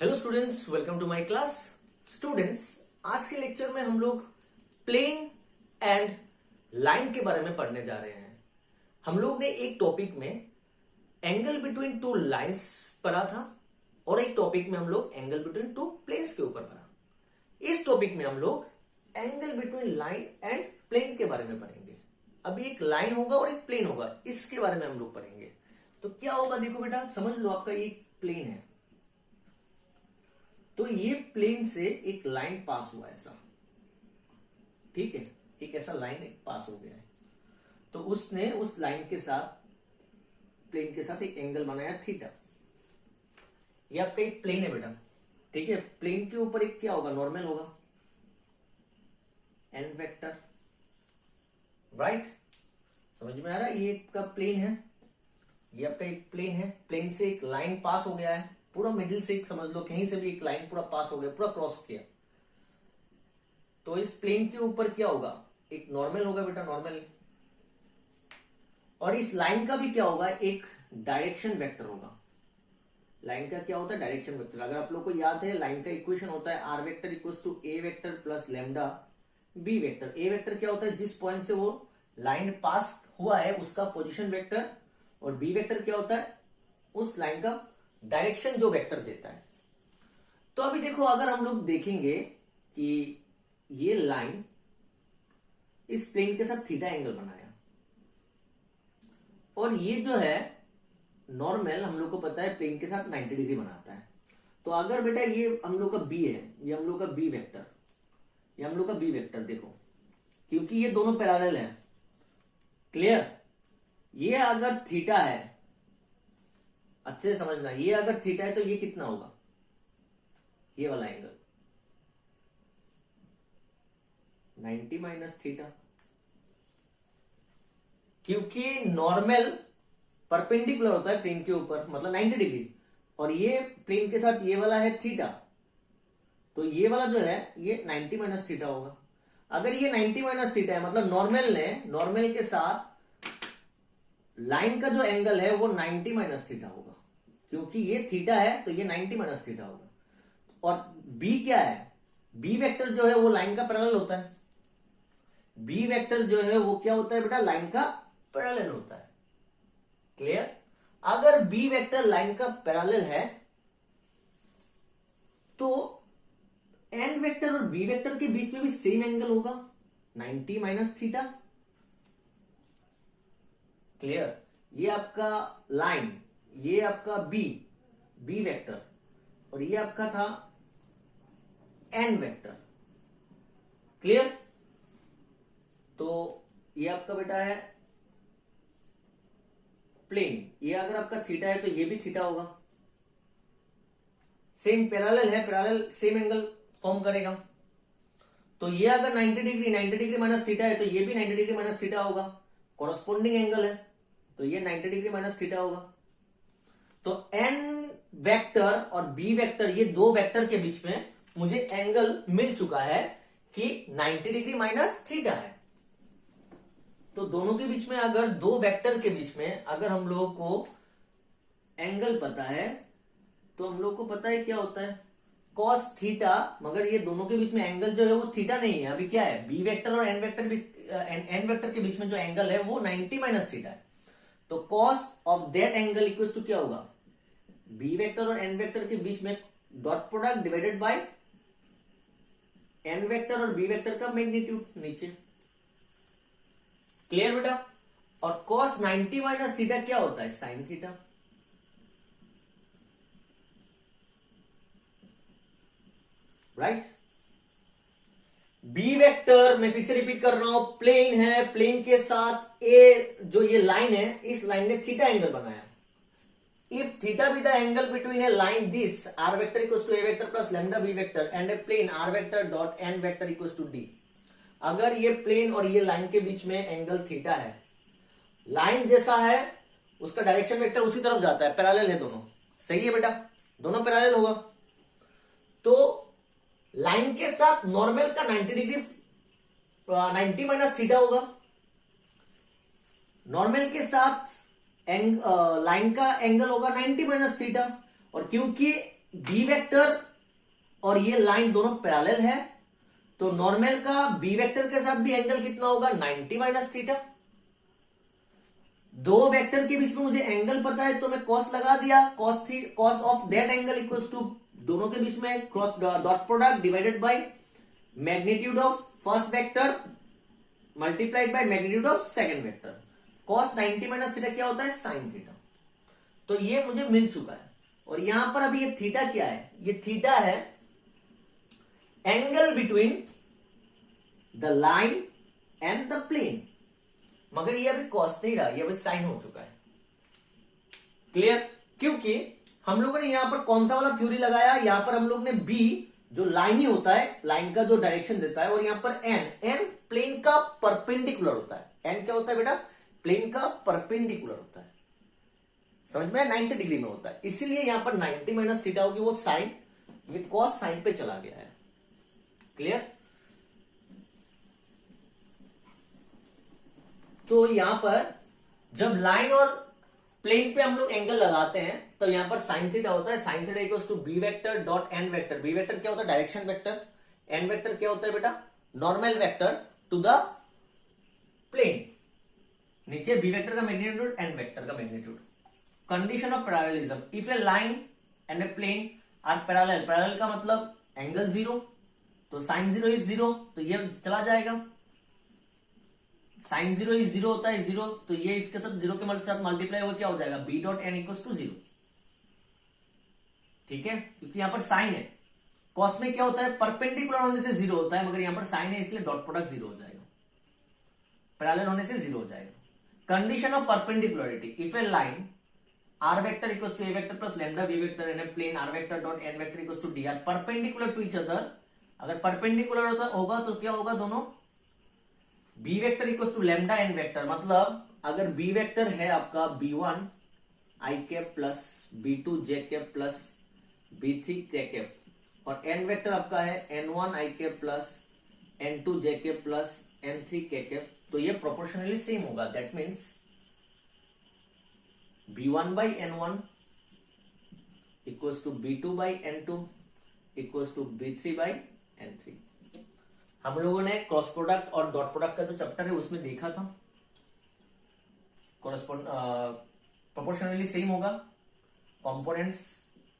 Hello students, welcome to my class. Students, आज के lecture में हम लोग प्लेन एंड लाइन के बारे में पढ़ने जा रहे हैं। हम लोग ने एक टॉपिक में एंगल बिटवीन टू लाइंस पढ़ा था और एक टॉपिक में हम लोग एंगल बिटवीन टू प्लेन्स के ऊपर पढ़ा। इस टॉपिक में हम लोग angle between line and plane के बारे में पढ़ेंगे। अभी एक लाइन होगा और एक प्लेन होगा, इसके बारे में हम लोग पढ़ेंगे। तो क्या होगा, देखो बेटा, समझ लो, आपका ये प्लेन है, तो ये प्लेन से एक लाइन पास हुआ ऐसा, ठीक है, एक ऐसा लाइन एक पास हो गया है। तो उसने उस लाइन के साथ, प्लेन के साथ एक एंगल बनाया थीटा। ये आपका एक प्लेन है बेटा, ठीक है। प्लेन के ऊपर एक क्या होगा, नॉर्मल होगा, एन वेक्टर, राइट। समझ में आ रहा है? ये आपका प्लेन है, ये आपका एक प्लेन है। प्लेन से एक लाइन पास हो गया है, पूरा मिडिल से एक, समझ लो, कहीं से भी एक लाइन पूरा पास हो गया, पूरा क्रॉस किया। तो इस प्लेन के ऊपर क्या होगा, एक नॉर्मल होगा बेटा, नॉर्मल। और इस लाइन का भी क्या होगा, एक डायरेक्शन वेक्टर होगा। लाइन का क्या होता है, डायरेक्शन वेक्टर। अगर आप लोग को याद है, लाइन का इक्वेशन होता है r vector equals to a vector plus lambda b vector. A vector क्या होता है, जिस पॉइंट से वो लाइन पास हुआ है उसका पोजीशन वेक्टर, और बी वेक्टर क्या होता है, उस लाइन का डायरेक्शन जो वेक्टर देता है। तो अभी देखो, अगर हम लोग देखेंगे कि ये लाइन इस प्लेन के साथ थीटा एंगल बनाया, और ये जो है नॉर्मल, हम लोग को पता है प्लेन के साथ 90 डिग्री बनाता है। तो अगर बेटा ये हम लोग का बी है, ये हम लोग का बी वेक्टर, ये हम लोग का बी वेक्टर, देखो, क्योंकि ये दोनों पैरेलल है, क्लियर। ये अगर थीटा है, अच्छे से समझना, ये अगर थीटा है तो ये कितना होगा, ये वाला एंगल 90 माइनस थीटा, क्योंकि नॉर्मल परपेंडिकुलर होता है प्लेन के ऊपर, मतलब 90 डिग्री, और ये प्लेन के साथ ये वाला है थीटा, तो ये वाला जो है ये 90 माइनस थीटा होगा। अगर ये 90 माइनस थीटा है, मतलब नॉर्मल के साथ लाइन का जो एंगल है वो 90 माइनस थीटा होगा, क्योंकि ये थीटा है तो ये 90 माइनस थीटा होगा। और बी क्या है, बी वेक्टर जो है वो लाइन का पैरेलल होता है। बी वेक्टर जो है वो क्या होता है बेटा, लाइन का पैरेलल होता है, क्लियर। अगर बी वेक्टर लाइन का पैरेलल है तो एन वेक्टर और बी वेक्टर के बीच में भी सेम एंगल होगा, 90 माइनस थीटा, क्लियर। ये आपका लाइन, ये आपका बी वेक्टर, और ये आपका था एन वेक्टर, क्लियर। तो ये आपका बेटा है प्लेन। ये अगर आपका थीटा है तो ये भी थीटा होगा, सेम पैरेलल है, पैरेलल सेम एंगल फॉर्म करेगा। तो ये अगर 90 डिग्री माइनस थीटा है तो ये भी 90 डिग्री माइनस थीटा होगा, कॉरस्पॉन्डिंग एंगल है, तो ये 90 डिग्री माइनस थीटा होगा। तो एन वेक्टर और बी वेक्टर, ये दो वेक्टर के बीच में मुझे एंगल मिल चुका है कि 90 डिग्री माइनस थीटा है। तो दोनों के बीच में, अगर दो वेक्टर के बीच में अगर हम लोगों को एंगल पता है, तो हम लोग को पता है क्या होता है, कॉस थीटा। मगर ये दोनों के बीच में एंगल जो है वो थीटा नहीं है, अभी क्या है, बी वेक्टर और एन वेक्टर के बीच में जो एंगल है वो 90 माइनस थीटा है। तो cos of that angle equals to क्या होगा, बी वेक्टर और एन वेक्टर के बीच में dot product divided by n vector और बी वेक्टर का मैग्नीट्यूड नीचे, क्लियर बेटा। और कॉस 90 माइनस थीटा क्या होता है, sine theta, right. B vector, मैं फिर से रिपीट कर रहा हूं, प्लेन है, प्लेन के साथ ए जो ये लाइन है, इस लाइन ने थीटा एंगल बनाया। If theta be the angle between a line this r vector equals to a vector plus lambda b vector and a plane r vector dot n vector equals to d. अगर ये plane और ये line के बीच में angle theta है, line जैसा है उसका डायरेक्शन वेक्टर उसी तरफ जाता है, पैरेलल है दोनों, सही है बेटा, दोनों पैरेलल होगा। तो लाइन के साथ नॉर्मल का 90 डिग्री 90 माइनस थीटा होगा, नॉर्मल के साथ लाइन का एंगल होगा 90 माइनस थीटा। और क्योंकि बी वेक्टर और ये लाइन दोनों पैरेलल है, तो नॉर्मल का बी वेक्टर के साथ भी एंगल कितना होगा 90 माइनस थीटा। दो वेक्टर के बीच में मुझे एंगल पता है तो मैं कॉस लगा दिया, cos of that angle equals to दोनों के बीच में cross dot product divided by magnitude of first vector multiplied by magnitude of second vector. Cos 90 minus theta क्या होता है साइन थीटा। तो ये मुझे मिल चुका है। और यहां पर अभी ये थीटा क्या है, ये थीटा है angle between the line and the plane, मगर ये अभी कॉस नहीं रहा, ये अभी साइन हो चुका है। क्लियर? क्योंकि हम लोगों ने यहां पर कौन सा वाला थ्योरी लगाया, यहां पर हम लोग ने बी जो लाइन ही होता है, लाइन का जो डायरेक्शन देता है, और यहां पर एन प्लेन का परपेंडिकुलर होता है। एन क्या होता है बेटा? प्लेन का परपेंडिकुलर होता है। समझ में? 90 डिग्री में होता है, इसीलिए यहां पर 90 माइनस थीटा होगी, वो साइन, ये कॉस साइन पे चला गया है। क्लियर? तो यहां पर जब लाइन और प्लेन पे हम लोग एंगल लगाते हैं तो यहां पर साइन थीटा होता है। Sine theta equals to b vector dot n vector. B vector क्या होता है? Direction vector. एन वेक्टर क्या होता है बेटा? Normal vector to the plane. नीचे बी वेक्टर का मैग्नीट्यूड, एन वेक्टर का magnitude. Condition of parallelism, if a line and a plane are parallel, parallel का मतलब एंगल जीरो, तो साइन जीरो इज जीरो, तो ये चला जाएगा। साइन जीरो इज जीरो होता है, जीरो, तो ये इसके साथ जीरो के साथ मल्टीप्लाई होकर क्या हो जाएगा? B dot n equal to zero. ठीक है? क्योंकि यहां पर साइन है। कॉस में क्या होता है? परपेंडिकुलर होने से जीरो होता है, मगर यहां पर साइन है इसलिए डॉट प्रोडक्ट जीरो हो जाएगा, पैरेलल होने से जीरो हो जाएगा। Condition of perpendicularity, if a line r vector equals to a vector plus lambda b vector and a plane r vector dot n vector equals to d are perpendicular to each other, अगर perpendicular होगा तो क्या होगा? दोनों b vector equals to lambda n vector, मतलब अगर b vector है आपका b1 i cap plus b2 j cap plus b3 k cap, और एन वेक्टर आपका है n1 i cap plus n2 j cap plus n3 k cap, तो ये proportionally same होगा। That means b1 by n1 equals to b2 by n2 equals to b3 by n3। हम लोगों ने cross product और dot product का जो chapter है उसमें देखा था, प्रोपोर्शनली सेम होगा। Components,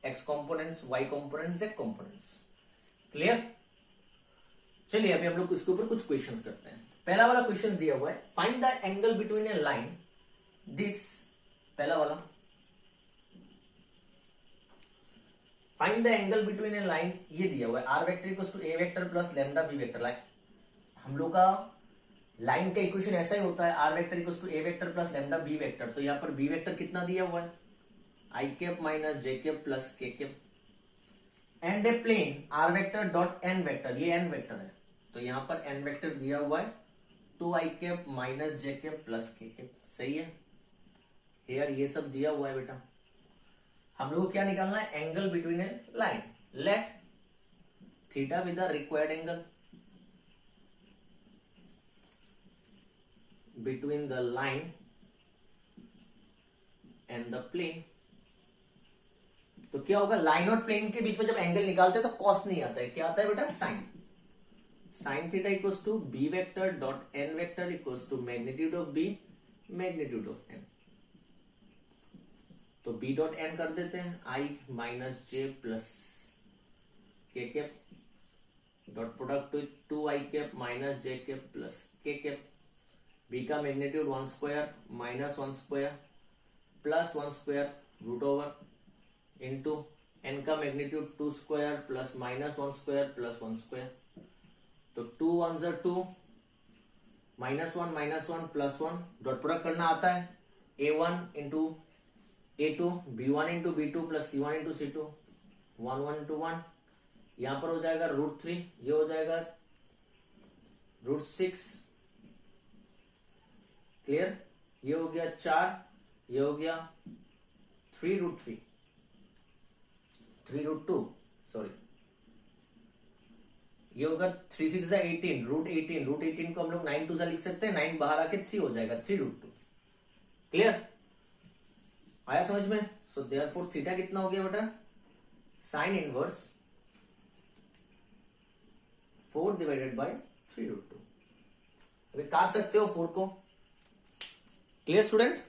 x components, y components, z components. Clear? चलिए अभी हम लोग इसके ऊपर कुछ क्वेश्चंस करते हैं। पहला वाला क्वेश्चन दिया हुआ है, find the angle between a line this, पहला वाला, find the angle between a line, ये दिया हुआ है r vector equals to a vector plus lambda b vector. Line, हम लोग का लाइन का इक्वेशन ऐसा ही होता है, r vector equals to a vector plus lambda b vector. तो यहां पर बी वेक्टर कितना दिया हुआ है? I cap minus j cap plus k cap, and a plane r vector dot n vector, ये एन वेक्टर है, तो यहां पर एन वेक्टर दिया हुआ है 2 i cap minus j cap plus k cap. सही है? हेयर ये सब दिया हुआ है बेटा। हम लोग को क्या निकालना है? Angle between a line. Let theta with the required angle between the line and the plane. तो क्या होगा? लाइन और प्लेन के बीच में जब एंगल निकालते हैं तो कॉस नहीं आता है, क्या आता है बेटा? Sine. Sine theta equals to b vector dot n vector equals to magnitude of b magnitude of n. तो बी डॉट एन कर देते हैं i minus j plus k cap dot product 2 i cap minus j cap plus k cap. B का magnitude 1 square minus 1 square plus 1 square root over into n का magnitude 2 square plus minus 1 square plus 1 square. तो 2 1 ज़ा 2 minus 1 plus 1, dot product करना आता है, a1 into a2 b1 into b2 plus c1 into c2, 1 1 into 1, यहां पर हो जाएगा √3, ये हो जाएगा √6। क्लियर? ये हो गया 4, ये हो गया 3√3, 3√2 सॉरी, ये होगा 3 6 ज़ा 18, √18 को हम लोग 9 2 ज़ा लिख सकते हैं, 9 बाहर आके 3 हो जाएगा, 3√2। क्लियर? आया समझ में? सो देयरफॉर थीटा कितना हो गया बेटा? Sign inverse 4 divided bye 3√2। अभी काट सकते हो 4 को। Clear student?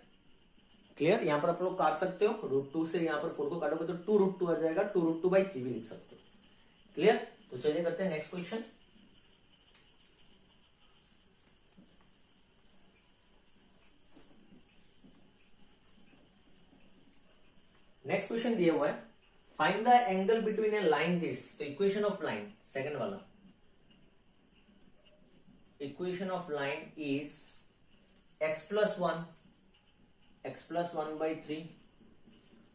क्लियर? यहां पर आप लोग काट सकते हो, √2 से यहां पर 4 को काटोगे तो 2√2 आ जाएगा, 2√2/3 भी लिख सकते हो। क्लियर? तो चलिए करते हैं नेक्स्ट क्वेश्चन। नेक्स्ट क्वेश्चन दिया हुआ है, find the angle between a line this. तो इक्वेशन ऑफ लाइन, सेकंड वाला, equation of line is x plus 1 by 3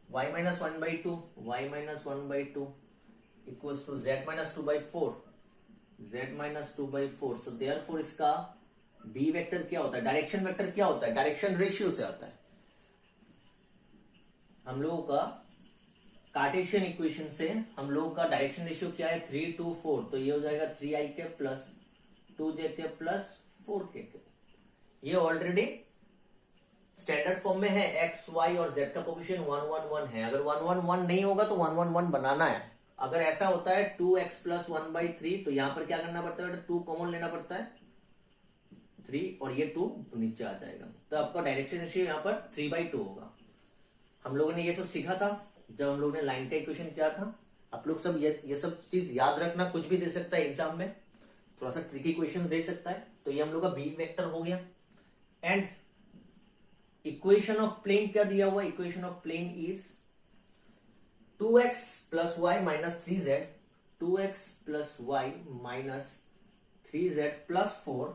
y minus 1 by 2 y minus 1 by 2 equals to z minus 2 by 4 z minus 2 by 4। so therefore इसका b vector क्या होता है, direction vector क्या होता है, direction ratio से आता है। हम लोगों का कार्टेशियन इक्वेशन से हम लोगों का डायरेक्शन रेशियो क्या है, 3 to 4। तो ये हो जाएगा 3i cap plus 2j cap plus 4k cap. ये ऑलरेडी स्टैंडर्ड फॉर्म में है, एक्स वाई और जेड का कोफिशिएंट 1 1 1 है। अगर 1 1 1 नहीं होगा तो 1 1 1 बनाना है। अगर ऐसा होता है 2x प्लस 1/3 तो यहां पर क्या करना पड़ता है, 2 कॉमन लेना पड़ता है, 3 और ये 2 नीचे आ जाएगा। तो आपका डायरेक्शन रेशियो यहाँ पर 3/2 होगा। हम लोगों ने ये सब सीखा था जब हम लोगों ने लाइन का इक्वेशन किया था। आप लोग सब ये सब चीज याद रखना, कुछ भी दे सकता है एग्जाम में, थोड़ा सा ट्रिकी क्वेश्चन दे सकता है। तो ये हम लोग का बी वेक्टर हो गया। एंड इक्वेशन ऑफ प्लेन क्या दिया हुआ, equation of plane is 2x plus y minus 3z, 2x plus y minus 3z plus 4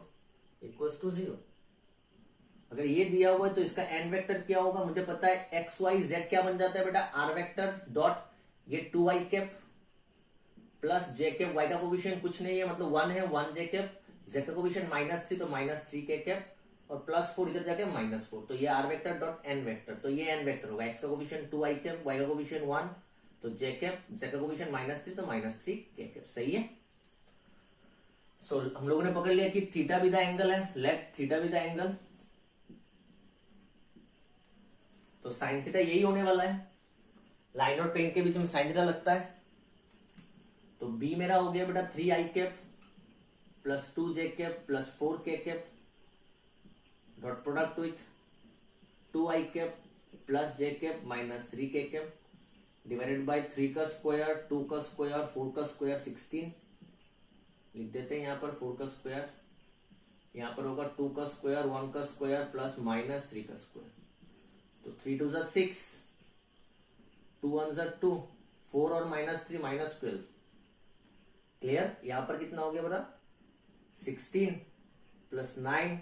equals to 0। अगर ये दिया हुआ है तो इसका एन वेक्टर क्या होगा, मुझे पता है एक्स वाई जेड क्या बन जाता है बेटा, आर वेक्टर डॉट ये 2i cap plus j cap, y का कोफिशिएंट कुछ नहीं है मतलब 1 है, 1j कैप, जेड का कोफिशिएंट -3 तो -3k कैप और प्लस 4 इधर जाके -4। तो ये r vector dot n vector, तो ये एन वेक्टर होगा। एक्स का कोफिशिएंट 2i कैप, वाई का कोफिशिएंट 1 तो जे कैप, जेड का कोफिशिएंट -3 तो -3k कैप। सही है। सो हम लोगों ने पकड़ लिया कि थीटा भी द एंगल है, लेट थीटा भी द एंगल। तो साइन थीटा यही होने वाला है, लाइन और प्लेन के बीच में साइन थीटा लगता है। तो बी मेरा हो गया बेटा 3i cap plus 2j cap plus 4k cap dot product with 2i cap plus j cap minus 3k cap divided by 3 का स्क्वायर, 2 का स्क्वायर, 4 का स्क्वायर 16 लिख देते हैं यहाँ पर। 4 का स्क्वायर यहाँ पर होगा 2 का स्क्वायर, 1 का स्क्वायर प्लस माइनस 3 का स्क्वायर। तो 3 2 6, 2 1 2, 4 और -3 -12। क्लियर? यहां पर कितना हो गया बड़ा, 16 प्लस 9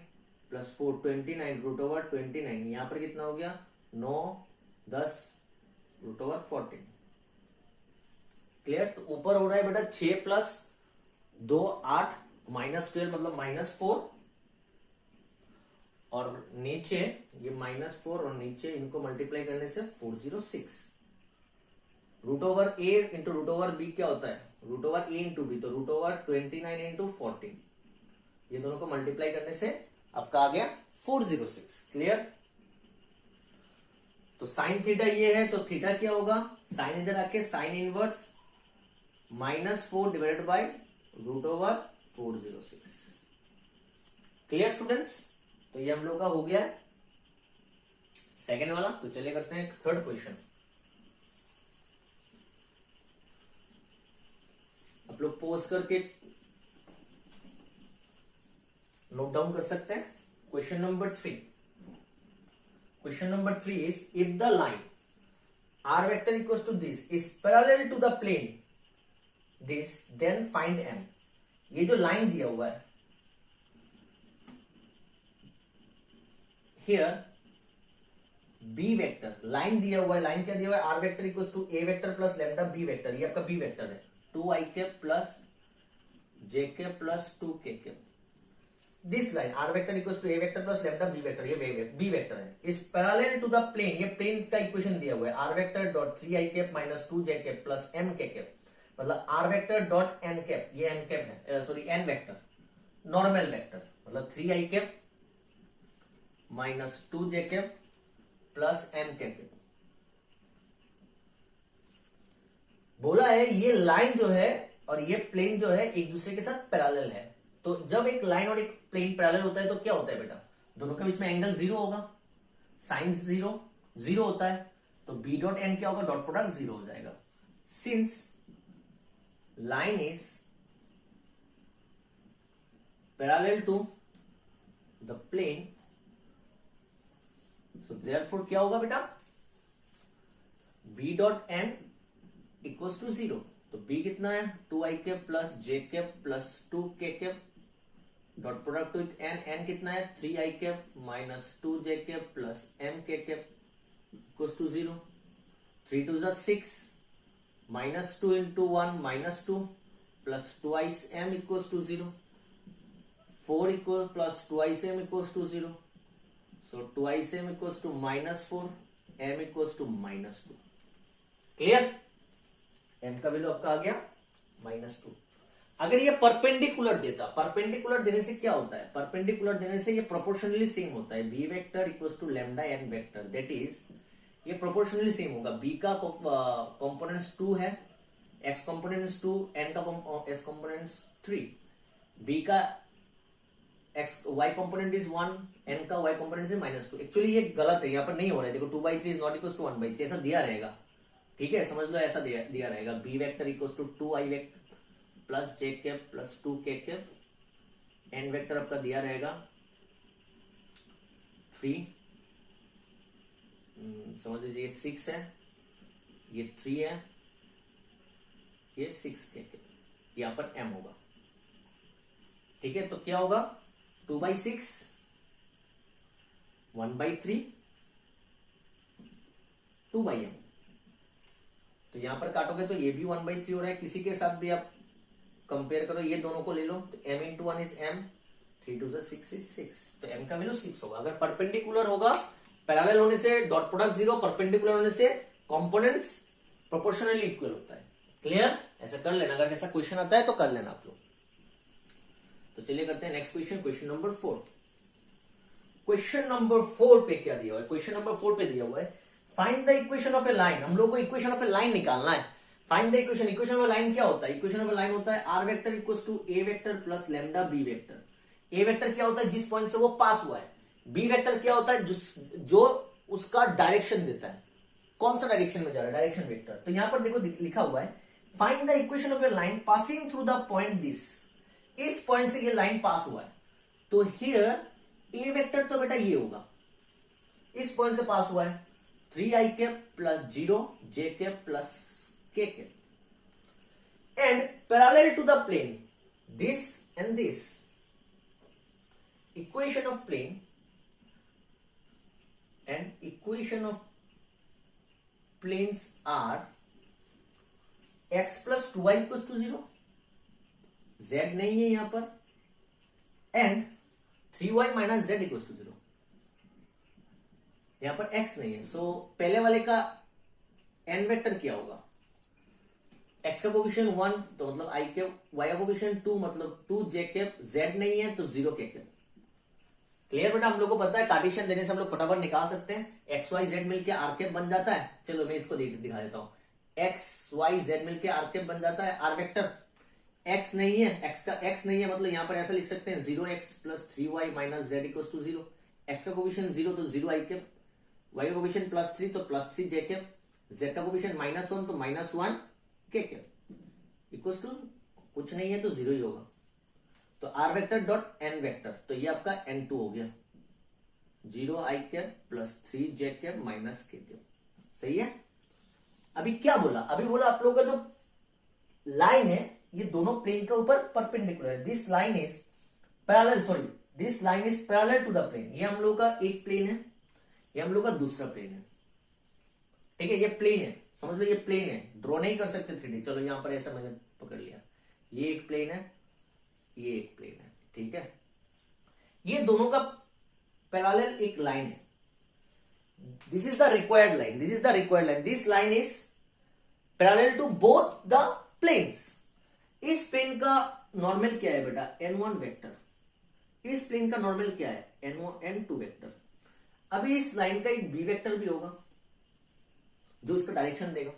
प्लस 4 29 रूट ओवर 29। यहां पर कितना हो गया 9 10 रूट ओवर 14। क्लियर? तो ऊपर हो रहा है बेटा 6 प्लस 2 8 -12 मतलब -4 और नीचे ये -4 और नीचे इनको मल्टीप्लाई करने से 406। Root over a into root over b क्या होता है, root over a into b. तो रूट ओवर 29 इंटू 14, ये दोनों को मल्टीप्लाई करने से आपका आ गया 406। क्लियर? तो साइन थीटा ये है, तो थीटा क्या होगा, साइन इधर आके sine inverse -4 divided by root over 406। Clear students? तो ये हम लोग का हो गया है सेकेंड वाला। तो चलिए करते हैं थर्ड क्वेश्चन। आप लोग पोज करके नोट डाउन कर सकते हैं। Question number 3, question number 3 is if the line r vector equals to this is parallel to the plane this then find m. ये जो लाइन दिया हुआ है हियर बी वेक्टर, लाइन दिया हुआ है, लाइन क्या दिया हुआ है, r vector equals to a vector plus lambda b vector. ये आपका बी वेक्टर है, 2i cap plus j cap plus 2k cap. This line r vector equals to a vector plus lambda b vector, ये b vector है, is parallel to the plane. ये plane का equation दिया हुआ है, r vector dot 3i cap minus 2j cap plus mk cap मतलब r vector dot N cap, ये n cap है, sorry n vector normal vector मतलब 3i cap minus 2j cap plus mk cap. बोला है ये line जो है और ये प्लेन जो है एक दूसरे के साथ पैरेलल है। तो जब एक लाइन और एक प्लेन पैरेलल होता है तो क्या होता है बेटा, दोनों के बीच में एंगल जीरो होगा, साइन जीरो जीरो होता है, तो बी डॉट एन क्या होगा, डॉट प्रोडक्ट जीरो हो जाएगा। Since line is parallel to the plane, so therefore क्या होगा बेटा, b dot n equals to zero. तो बी कितना है, 2i cap plus j cap plus 2k cap, dot product with n, n कितना है 3i cap minus 2j cap plus mk cap equals to zero. 3 2 6 minus 2 into 1 minus 2 plus 2i m equals to zero. 4 equal plus 2i m equals to zero. So 2i m equals to minus 4, m equals to minus 2। Clear, m का value आपका आ गया -2। अगर ये perpendicular देता, perpendicular देने से क्या होता है, परपेंडिकुलर देने से ये प्रोपोर्शनली सेम होता है, b vector equals to lambda n vector, that is ये प्रोपोर्शनली सेम होगा। b का कंपोनेंट्स 2 है, x कंपोनेंट्स 2, n का s कंपोनेंट्स 3, b का y कंपोनेंट इज 1, n का y कंपोनेंट इज -2। एक्चुअली ये गलत है, यहाँ पर नहीं हो रहा है, देखो 2/3 इज नॉट इक्वल्स टू 1/3, ऐसा दिया रहेगा, ठीक है, समझ लो, ऐसा दिया रहेगा। B vector equals to 2i vector plus j cap plus 2k cap, n vector आपका दिया रहेगा 3, समझ लीजिए 6 है, ये 3 है, ये 6k कैप, यहां पर m होगा, ठीक है। तो क्या होगा, 2/6 1/3 2/m। तो यहां पर काटोगे तो ये भी 1/3 हो रहा है, किसी के साथ भी आप कंपेयर करो, ये दोनों को ले लो, तो m into 1 is m, 3 2 6 is 6, तो m का वैल्यू 6 होगा। अगर परपेंडिकुलर होगा, पैरेलल होने से डॉट प्रोडक्ट जीरो, परपेंडिकुलर होने से कंपोनेंट्स प्रोपोर्शनली इक्वल होता है। क्लियर, ऐसा कर लेना, अगर ऐसा क्वेश्चन आता है तो कर लेना आप लोग। तो चलिए करते हैं next question, question number 4। Question number 4 पे क्या दिया हुआ है, क्वेश्चन नंबर 4 पे दिया हुआ है find the equation of a line. हम लोग को इक्वेशन ऑफ ए लाइन निकालना है। Find the equation, equation of a line क्या होता है, इक्वेशन ऑफ ए लाइन होता है r vector equals to a vector plus lambda b vector. A vector क्या होता है, जिस पॉइंट से वो पास हुआ है। बी वेक्टर क्या होता है, जो उसका डायरेक्शन देता है, कौन सा डायरेक्शन में जा रहा है, डायरेक्शन वेक्टर। तो यहां पर देखो लिखा हुआ है find the equation of a line passing through the point this, इस पॉइंट से ये लाइन पास हुआ है। तो हियर ए वेक्टर तो बेटा ये होगा, इस पॉइंट से पास हुआ है, 3i cap plus 0 j cap plus k cap, and parallel to the plane this and this, equation of plane and equation of planes are x plus 2y equals to 0, z नहीं है यहां पर, and 3y minus z equals to 0, यहां पर x नहीं है। सो पहले वाले का n वेक्टर क्या होगा, x का कोफिशिएंट 1 तो मतलब i कैप, y का कोफिशिएंट 2 मतलब 2 j कैप, z नहीं है तो 0 k कैप। क्लियर बेटा, हम लोग को पता है कार्टेशियन देने से हम लोग फटाफट निकाल सकते हैं, एक्स वाई जेड मिलके आर कैप बन जाता है। चलो मैं इसको दिखा देता हूं, एक्स वाई जेड मिलके आर कैप बन जाता है, आर वेक्टर। एक्स नहीं है, एक्स का एक्स नहीं है मतलब यहां पर ऐसा लिख सकते हैं 0x plus 3y minus z equals to 0। X का कोफिशिएंट 0 तो 0 आई कैप, वाई का कोफिशिएंट प्लस 3 तो प्लस 3 जे कैप, जेड का कोफिशिएंट -1 तो -1 के कैप इक्वल्स टू कुछ नहीं है तो 0 ही होगा। तो r vector dot n vector, तो ये आपका n2 हो गया, 0 i cap plus 3 j cap minus k cap. सही है। अभी क्या बोला, अभी बोला आप लोगों का जो लाइन है ये दोनों प्लेन के ऊपर परपेंडिकुलर है, this line is parallel, sorry this line is parallel to the plane. ये हम लोग का एक प्लेन है, ये हम लोग का दूसरा प्लेन है, ठीक है, ये प्लेन है, समझ लो ये प्लेन है, ड्रॉ नहीं कर सकते 3D। चलो यहां पर ऐसा मैंने पकड़ लिया, ये एक प्लेन है, ये एक प्लेन है, ठीक है। ये दोनों का पैरेलल एक लाइन है, this is the required line, this is the required line, this line is parallel to both the planes. इस प्लेन का नॉर्मल क्या है बेटा, n1 वेक्टर, इस प्लेन का नॉर्मल क्या है n2 वेक्टर। अभी इस लाइन का एक b वेक्टर भी होगा जो इसका डायरेक्शन देगा।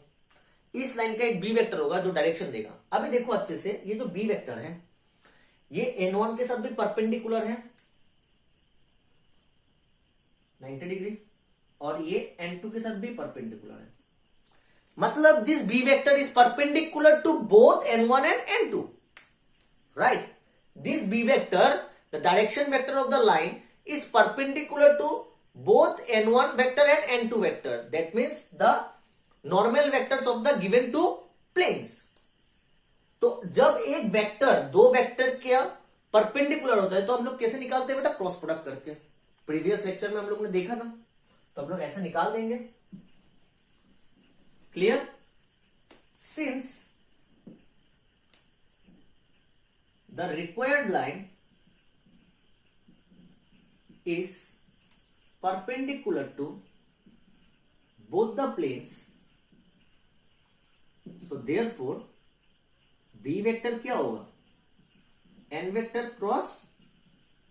इस लाइन का एक बी वेक्टर होगा जो डायरेक्शन देगा। अभी देखो अच्छे से, ये जो बी वेक्टर है ये N1 के साथ भी परपेंडिकुलर है 90 डिग्री, और ये N2 के साथ भी परपेंडिकुलर है। मतलब this b vector is perpendicular to both N1 and N2, right. This b vector, the direction vector of the line is perpendicular to both N1 vector and N2 vector. That means the normal vectors of the given two planes. तो जब एक vector दो vector के perpendicular होता है तो हम लोग कैसे निकालते हैं बेटा? क्रॉस प्रोडक्ट करके। प्रीवियस लेक्चर में हम लोग ने देखा था, तो हम लोग ऐसा निकाल देंगे। Clear? Since the required line is perpendicular to both the planes, so therefore b vector क्या होगा? n vector cross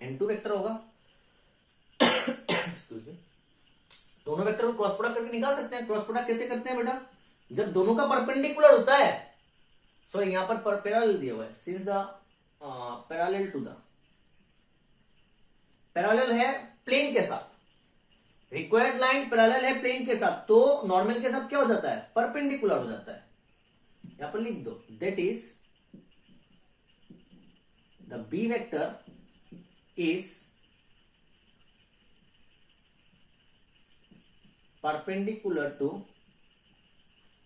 n2 vector होगा। Excuse me. दोनों वेक्टर को क्रॉस प्रोडक्ट करके निकाल सकते हैं। क्रॉस प्रोडक्ट कैसे करते हैं बेटा? जब दोनों का परपेंडिकुलर होता है, सॉरी यहां पर पैरेलल दिया हुआ है, since the parallel to the, parallel है प्लेन के साथ, रिक्वायर्ड लाइन पैरेलल है प्लेन के साथ, तो नॉर्मल के साथ क्या हो जाता है? परपेंडिकुलर हो जाता है। यहां पर लिख दो, that is the b vector is perpendicular to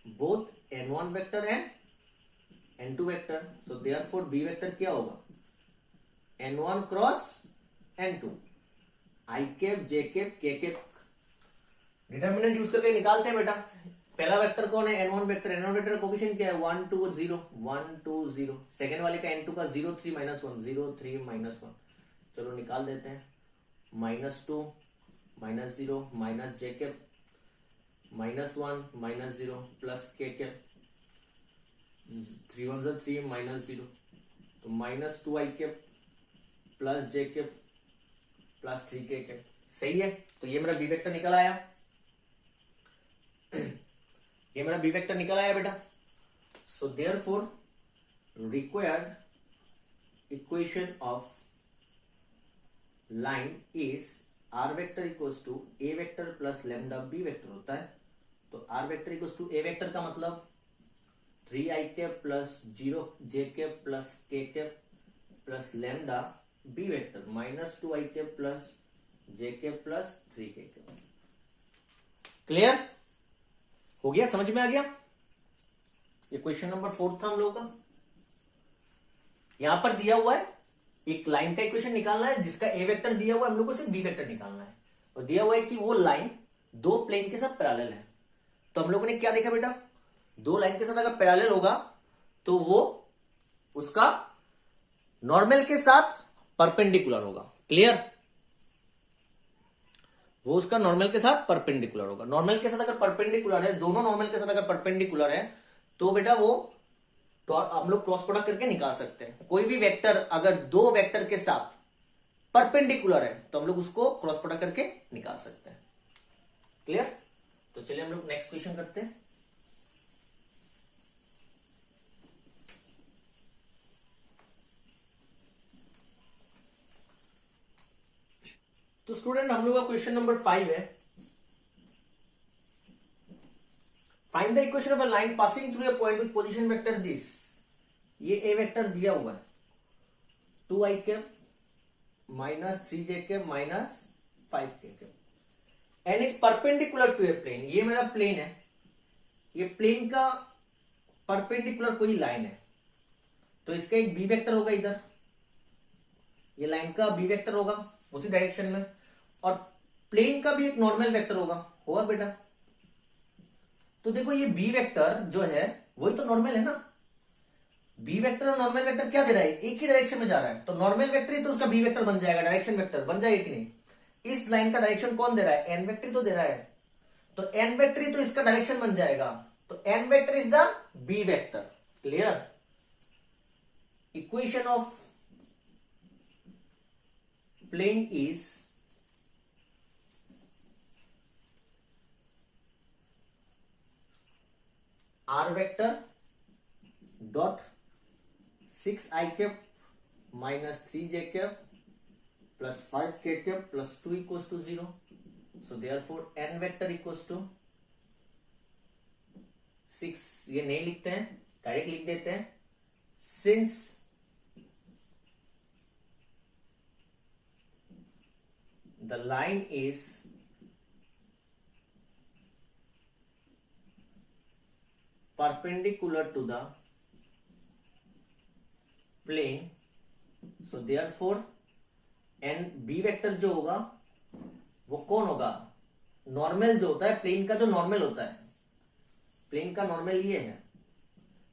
both N1 vector and N2 vector, so therefore b vector क्या होगा? N1 cross N2, i cap j cap k cap. Determinant use करके निकालते हैं बेटा। पहला वेक्टर कौन है? N1 vector. N1 वेक्टर का कोफिशिएंट क्या है? 1 2 0 1 2 0। सेकेंड वाले का N2 का 0 3 -1 0 3 -1। चलो निकाल देते हैं। -2 -0 minus j cap -1 -0 plus k cap 3 1 3 -0, तो -2 i cap plus j cap plus 3 k cap. सही है, तो ये मेरा बी वेक्टर निकल आया। ये मेरा बी वेक्टर निकल आया बेटा। So therefore required equation of line is r vector equals to a vector plus lambda b vector होता है। तो r vector equals to a vector का मतलब 3 i cap plus 0 j cap plus k cap plus lambda b vector -2 i cap plus j cap plus 3 k cap. Clear हो गया? समझ में आ गया? ये क्वेश्चन नंबर 4 था हम लोगों का। यहां पर दिया हुआ है एक लाइन का इक्वेशन निकालना है जिसका ए वेक्टर दिया हुआ है, हम लोग को सिर्फ बी वेक्टर निकालना है। और दिया हुआ है कि वो लाइन दो प्लेन के साथ पैरेलल है। तो हम लोगों ने क्या देखा बेटा? दो लाइन के साथ अगर पैरेलल होगा तो वो उसका नॉर्मल के साथ परपेंडिकुलर होगा। क्लियर? वो उसका नॉर्मल के साथ परपेंडिकुलर होगा। नॉर्मल के साथ अगर परपेंडिकुलर है, दोनों नॉर्मल के साथ अगर परपेंडिकुलर है, तो बेटा वो तो हम लोग क्रॉस प्रोडक्ट करके निकाल सकते हैं। कोई भी वेक्टर अगर दो वेक्टर के साथ परपेंडिकुलर है तो हम लोग उसको क्रॉस प्रोडक्ट करके निकाल सकते हैं। क्लियर? तो चलिए हम लोग नेक्स्ट क्वेश्चन करते हैं। तो स्टूडेंट हम लोग का क्वेश्चन नंबर 5 है। Find the equation of a line passing through a point with position vector this. ये ए वेक्टर दिया हुआ है 2 i cap -3 j cap -5 k cap and is perpendicular to a plane. ये मेरा प्लेन है, ये प्लेन का परपेंडिकुलर कोई लाइन है, तो इसका एक बी वेक्टर होगा इधर, ये लाइन का बी वेक्टर होगा उसी डायरेक्शन में, और प्लेन का भी एक नॉर्मल वेक्टर होगा बेटा। तो देखो ये बी वेक्टर जो है वही तो नॉर्मल है ना। बी वेक्टर और नॉर्मल वेक्टर क्या दे रहा है? एक ही डायरेक्शन में जा रहा है, तो नॉर्मल वेक्टर ही तो उसका बी वेक्टर बन जाएगा, डायरेक्शन वेक्टर बन जाएगा कि नहीं? इस लाइन का डायरेक्शन कौन दे रहा है? एन वेक्टर तो दे रहा है, तो एन वेक्टर ही तो इसका डायरेक्शन बन जाएगा, तो n vector is the b vector. Clear? Equation of plane is r vector dot 6i cap minus 3j cap plus 5k cap plus 2 equals to 0. So therefore n vector equals to 6. ये नहीं लिखते हैं, direct लिख देते हैं. Since the line is perpendicular to the plane, so therefore n b vector जो होगा वो कौन होगा, नॉर्मल जो होता है प्लेन का, जो नॉर्मल होता है प्लेन का नॉर्मल ये है,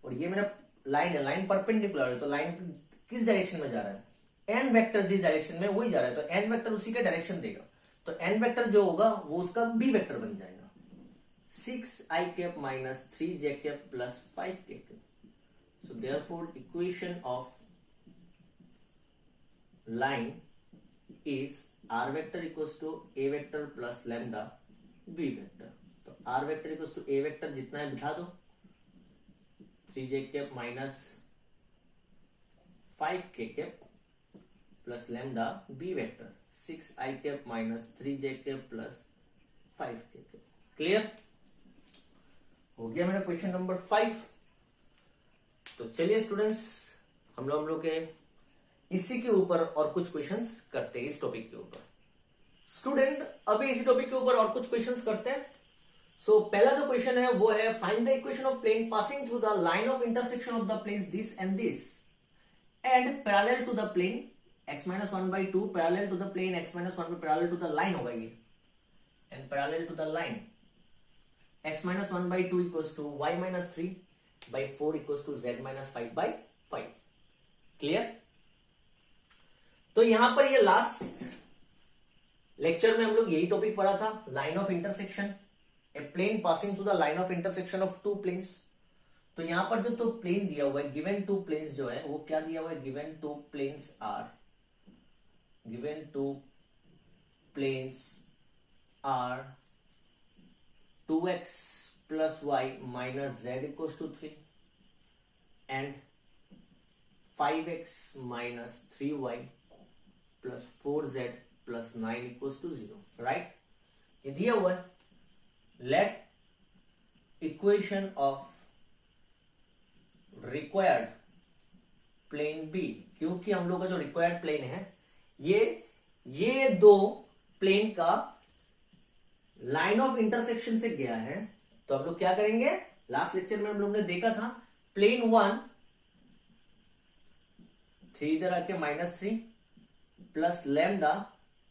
और ये मेरा लाइन है, लाइन परपेंडिकुलर है, तो लाइन किस डायरेक्शन में जा रहा है, एन वेक्टर जिस डायरेक्शन में वही जा रहा है, तो एन वेक्टर उसी का डायरेक्शन देगा, तो एन वेक्टर जो होगा वो उसका बी वेक्टर बन जाएगा. 6i cap minus 3j cap plus 5k cap. So therefore equation of line is r vector equals to a vector plus lambda b vector. तो r vector equals to a vector जितना है बिठा दो, 3j cap minus 5k cap plus lambda b vector 6i cap minus 3j cap plus 5k cap. Clear हो गया मेरा question number 5. तो चलिए स्टूडेंट्स हम लोग के इसी के ऊपर और कुछ क्वेश्चंस करते हैं, इस टॉपिक के ऊपर. स्टूडेंट अभी इसी टॉपिक के ऊपर और कुछ क्वेश्चंस करते हैं. सो पहला जो क्वेश्चन है वो है find the equation of plane passing through the line of intersection of the planes this and parallel to the plane x-1/2 parallel to the plane x-1 parallel to the line होगा ये, and parallel to the line x-1/2 equals to y-3/4 equals to z-5/5. Clear. तो यहां पर ये last lecture में हम लोग यही टॉपिक पढ़ा था, line of intersection, a plane passing through the line of intersection of two planes. तो यहां पर जो तो प्लेन दिया हुआ है, गिवन टू प्लेन्स जो है वो क्या दिया हुआ है, given two planes are 2x plus y minus z equals to 3 and 5x minus 3y plus 4z plus 9 equals to 0. Right, ये दिया हुआ है. Let equation of required plane be, क्योंकि हम लोग का जो रिक्वायर्ड प्लेन है ये दो प्लेन का लाइन ऑफ इंटरसेक्शन से गया है. तो हम लोग क्या करेंगे, लास्ट लेक्चर में हम लोग ने देखा था प्लेन 1 3 इधर आके -3 plus lambda,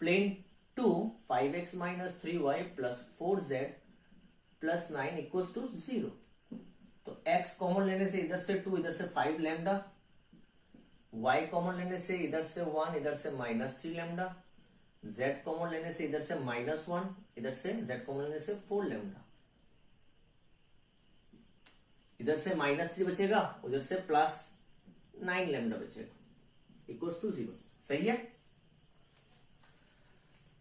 plane 2 5x minus 3y plus 4z plus 9 equals to 0. तो x कॉमन लेने से इधर से 2 इधर से 5 लैम्डा, y कॉमन लेने से इधर से 1 इधर से -3 लैम्डा, z कॉमन लेने से इधर से -1 इधर से z कॉमन लेने से 4 लैम्डा, इधर से -3 बचेगा उधर से +9 लैम्डा बचेगा इक्वल्स टू 0. सही है.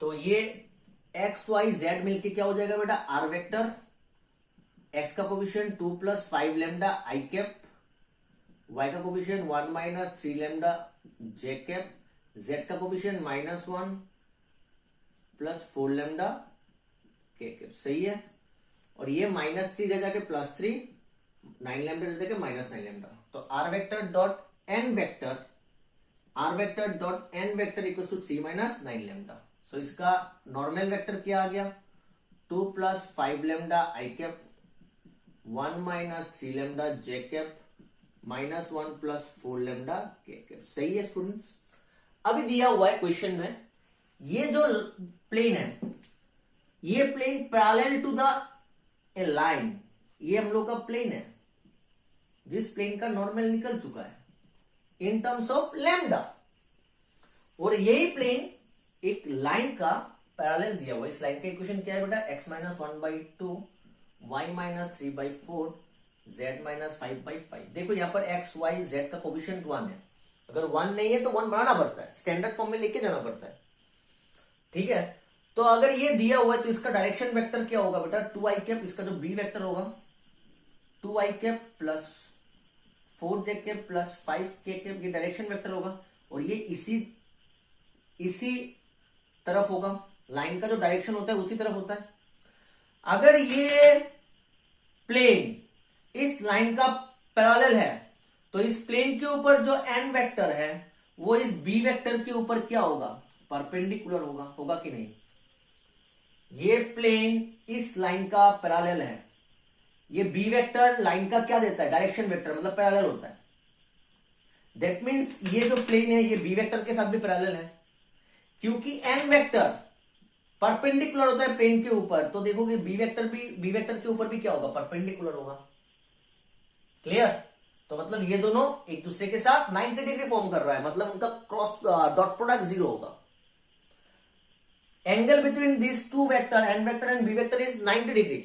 तो ये x y z मिलके क्या हो जाएगा बेटा, r वेक्टर, x का coefficient 2 + 5 lambda i cap, y का coefficient 1 - 3 lambda j cap, z का coefficient -1 plus 4 lambda k cap. सही है. और ये -3 दे जाके +3, 9 लैम्डा दे जाके -9 लैम्डा. तो r vector dot n vector equals to 3 - 9 lambda. So इसका नॉर्मल वेक्टर क्या आ गया, 2 + 5 lambda i cap, 1 - 3 lambda j cap, -1 plus 4 lambda k cap. सही है स्टूडेंट्स. अभी दिया हुआ है क्वेश्चन में ये जो प्लेन है, ये plane parallel to the a line, ये हम लोग का प्लेन है जिस प्लेन का नॉर्मल निकल चुका है इन टर्म्स ऑफ लैम्डा, और यही प्लेन एक लाइन का पैरेलल दिया हुआ है. इस लाइन का इक्वेशन क्या है बेटा, x-1/2 y-3/4 z-5/5. देखो यहां पर x y z का कोफिशिएंट 1 है, अगर 1 नहीं है तो 1 बनाना पड़ता है, स्टैंडर्ड फॉर्म में लेके जाना पड़ता है. ठीक है. तो अगर ये दिया हुआ है तो इसका डायरेक्शन वेक्टर क्या होगा बेटा, 2i कैप, इसका जो b वेक्टर होगा 2i cap plus 4j cap plus 5k cap, ये डायरेक्शन वेक्टर होगा और ये इसी तरफ होगा, लाइन का जो डायरेक्शन होता है उसी तरफ होता है। अगर ये प्लेन इस लाइन का पैरेलल है तो इस प्लेन के ऊपर जो n वेक्टर है वो इस b वेक्टर के ऊपर क्या होगा, परपेंडिकुलर होगा कि नहीं। ये प्लेन इस लाइन का पैरेलल है, ये b वेक्टर लाइन का क्या देता है, डायरेक्शन वेक्टर, मतलब पैरेलल होता है। दैट मीन्स ये जो प्लेन है ये b वेक्टर के साथ भी पैरेलल है, क्योंकि n वेक्टर परपेंडिकुलर होता है प्लेन के ऊपर, तो देखोगे b वेक्टर के ऊपर भी क्या होगा, परपेंडिकुलर होगा। क्लियर। तो मतलब ये दोनों एक दूसरे के साथ 90 डिग्री फॉर्म कर रहा है, मतलब उनका क्रॉस डॉट प्रोडक्ट 0 होगा। Angle between this two vector n vector and b vector is 90 degree,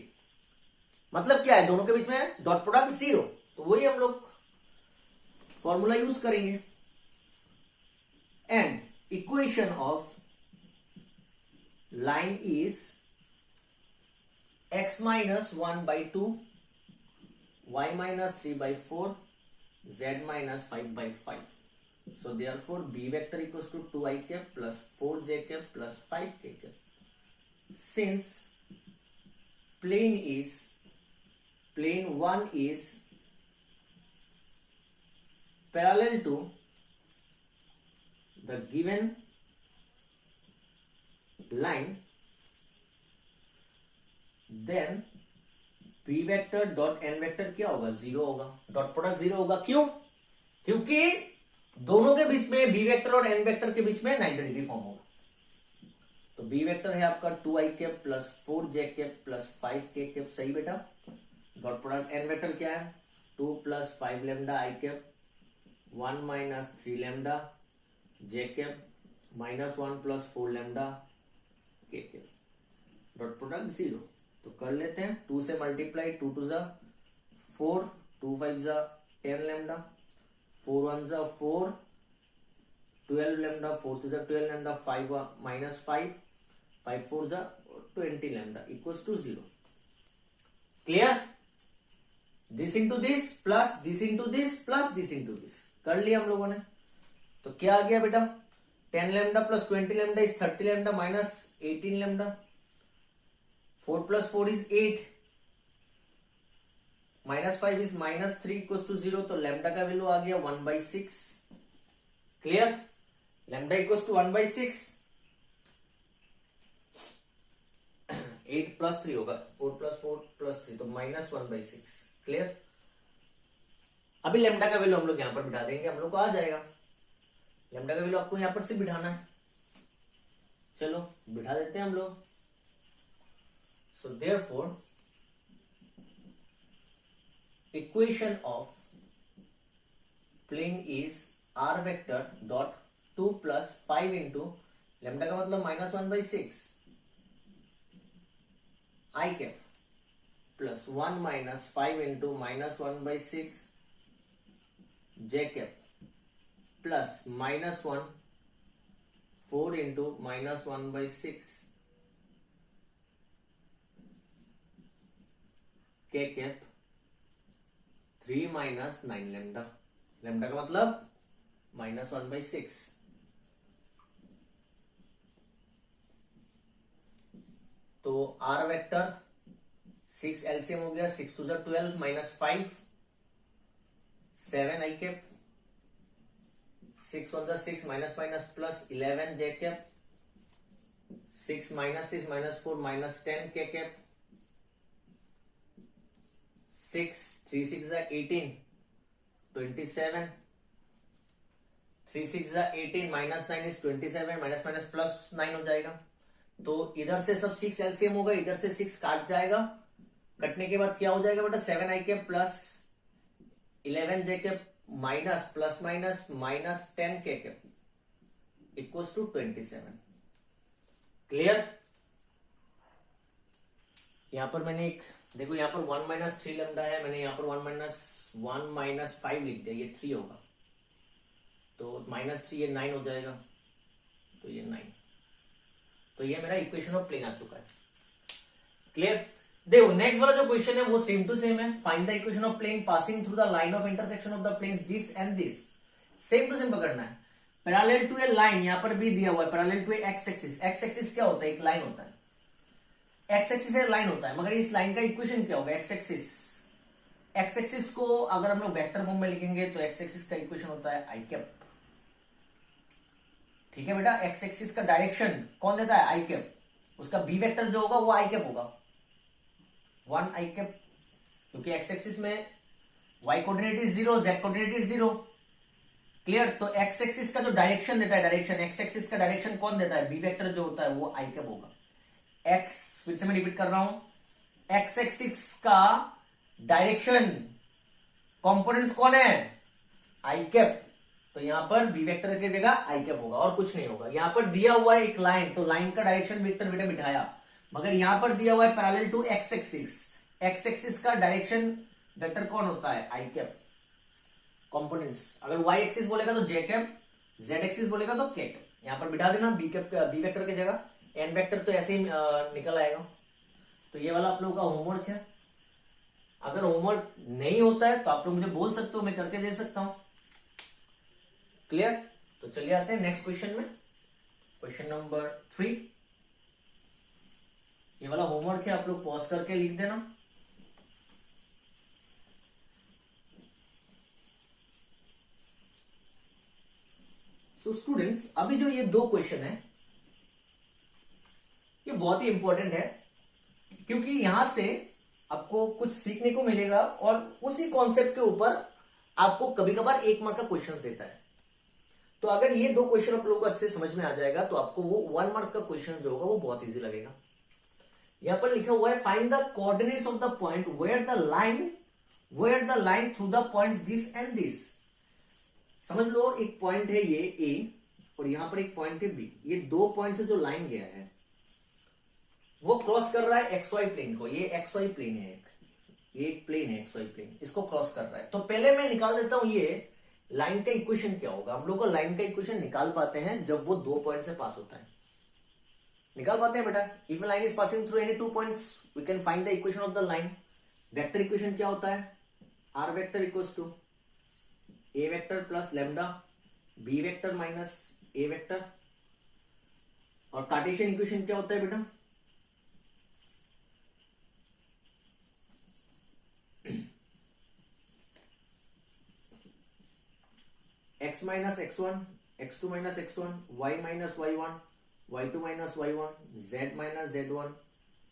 मतलब क्या है, दोनों के बीच में डॉट प्रोडक्ट 0। तो वही हम लोग फॉर्मूला यूज करेंगे। And equation of line is x minus 1/2, y minus 3/4, z minus 5/5. So therefore b vector equals to 2i cap plus 4j cap plus 5k cap. Since plane 1 is parallel to the given line, then b vector dot n vector क्या होगा, 0 होगा, dot product 0 होगा। क्यों? क्योंकि दोनों के बीच में b वेक्टर और n वेक्टर के बीच में 90 डिग्री फॉर्म होगा। तो b वेक्टर है आपका 2i cap plus 4j cap plus 5k cap, सही बेटा। डॉट प्रोडक्ट n वेक्टर क्या है, 2 plus 5 lambda i cap 1 minus 3 lambda j cap minus 1 plus 4 lambda k cap, dot product 0। तो कर लेते हैं, 2 से मल्टीप्लाई, 2 टू जा 4, 2 5 जा 10 लैम्डा, 4 1 जा 4, 12 लैम्डा, 4 2 जा 12 लैम्डा, 5 माइनस 5, 5 4 जा 20 lambda equals to 0। Clear. This into this plus this into this plus this into this कर लिया हम लोगों ने। तो क्या आ गया बेटा, 10 lambda plus 20 lambda is 30 lambda minus 18 lambda, 4 plus 4 is 8, minus 5 is minus 3 equals to 0, तो लैम्डा का वैल्यू आ गया 1/6। Clear. Lambda equals to 1/6, 8 plus 3 होगा, 4 प्लस 4 प्लस 3, तो माइनस 1/6। क्लियर। अभी लैम्डा का वैल्यू हम लोग यहां पर बिठा देंगे, हम लोग को आ जाएगा। लैम्डा का वैल्यू आपको यहां पर से बिठाना है, चलो बिठा देते हैं हम लोग। So therefore equation of plane is r vector dot 2 plus 5 into lambda का मतलब minus 1/6 I cap plus 1 minus 5 into minus 1/6 j cap plus minus 1 4 into minus 1/6 k cap 3 minus 9 lambda, lambda का मतलब माइनस 1/6। तो r vector 6 LCM हो गया, 6 2 जा 12 minus 5 7 i cap, 6 1 जा 6 minus minus plus 11 j cap, 6 minus 6 minus 4 minus 10 k cap, 6 3 6 जा 18 27, 3 6 जा 18 minus 9 is 27, minus minus plus 9 हो जाएगा। तो इधर से सब 6 एलसीएम होगा, इधर से 6 काट जाएगा, कटने के बाद क्या हो जाएगा बेटा, 7i cap plus 11j cap minus plus minus minus 10k cap equals to 27। Clear. यहां पर मैंने एक देखो, यहां पर 1 माइनस 3 लैम्डा है, मैंने यहां पर 1 माइनस 5 लिख दिया, ये 3 होगा, तो माइनस 3 ये 9 हो जाएगा, तो ये 9। तो ये मेरा इक्वेशन ऑफ प्लेन आ चुका है। क्लियर। देखो नेक्स्ट वाला जो क्वेश्चन है वो सेम टू सेम है। Find the equation of plane passing through the line of intersection of the planes this and this. Same to same पकड़ना है। पैरेलल टू ए लाइन, यहां पर भी दिया हुआ है parallel to x axis. X axis क्या होता है? एक लाइन होता है। एक्स एक्सिस एक लाइन होता है, मगर इस लाइन का इक्वेशन क्या होगा? X axis. एक्स एक्सिस को अगर हम लोग वेक्टर फॉर्म में लिखेंगे तो एक्स एक्सिस का इक्वेशन होता है आई कैप। ठीक है बेटा, एक्स एक्सिस का डायरेक्शन कौन देता है? I cap. उसका बी वेक्टर जो होगा वो आई कैप होगा, 1 आई कैप, क्योंकि एक्स एक्सिस में y coordinate is 0, z coordinate is 0। Clear? तो एक्स एक्सिस का जो डायरेक्शन देता है, डायरेक्शन एक्स एक्सिस का डायरेक्शन कौन देता है? बी वेक्टर जो होता है वो आई कैप होगा। एक्स, फिर से मैं रिपीट कर रहा हूं, एक्स एक्सिस का डायरेक्शन कंपोनेंट्स कौन है? I cap. तो यहां पर बी वेक्टर की जगह आई कैप होगा और कुछ नहीं होगा। यहां पर दिया हुआ है एक लाइन, तो लाइन का डायरेक्शन वेक्टर बेटा बिठाया, मगर यहां पर दिया हुआ है parallel to x axis. X axis का डायरेक्शन वेक्टर कौन होता है? I cap. कंपोनेंट्स अगर वाई एक्सिस बोलेगा तो जे कैप, जेड एक्सिस बोलेगा तो के कैप। यहां पर बिठा देना बी कैप, बी वेक्टर की जगह। एन वेक्टर तो ऐसे ही निकल आएगा। तो ये वाला आप लोगों का होमवर्क है। अगर होमवर्क नहीं होता है तो आप लोग मुझे बोल सकते हो, मैं करके दे सकता हूं। क्लियर? तो चलिए आते हैं नेक्स्ट क्वेश्चन में। Question number 3। ये वाला होमवर्क है, आप लोग पॉज करके लिख देना। सो स्टूडेंट्स, अभी जो ये 2 क्वेश्चन है ये बहुत ही इंपॉर्टेंट है, क्योंकि यहां से आपको कुछ सीखने को मिलेगा और उसी कॉन्सेप्ट के ऊपर आपको कभी कभार 1 मार्क का क्वेश्चन देता है। तो अगर ये 2 क्वेश्चन आप लोगों को अच्छे समझ में आ जाएगा तो आपको वो 1 मार्क का क्वेश्चन जो होगा वो बहुत इजी लगेगा। यहां पर लिखा हुआ है find the coordinates of the point where the line through the points this and this. समझ लो एक पॉइंट है ये ए और यहां पर एक पॉइंट है बी। ये 2 पॉइंट से जो लाइन गया है वो क्रॉस कर रहा है एक्स वाई प्लेन को। ये एक्स वाई प्लेन है, ये एक प्लेन है एक्स वाई प्लेन, इसको क्रॉस कर रहा है। तो पहले मैं निकाल देता हूं ये लाइन का इक्वेशन क्या होगा। हम लोग को लाइन का इक्वेशन निकाल पाते हैं जब वो 2 पॉइंट से पास होता है। निकाल पाते हैं बेटा। If line is passing through any 2 points we can find the equation of the line. Vector equation क्या होता है? R vector equals to a vector plus lambda b vector minus a vector. और कार्टेशियन इक्वेशन क्या होता है बेटा? x minus x1, x2 minus x1, y minus y1, y2 minus y1, z minus z1,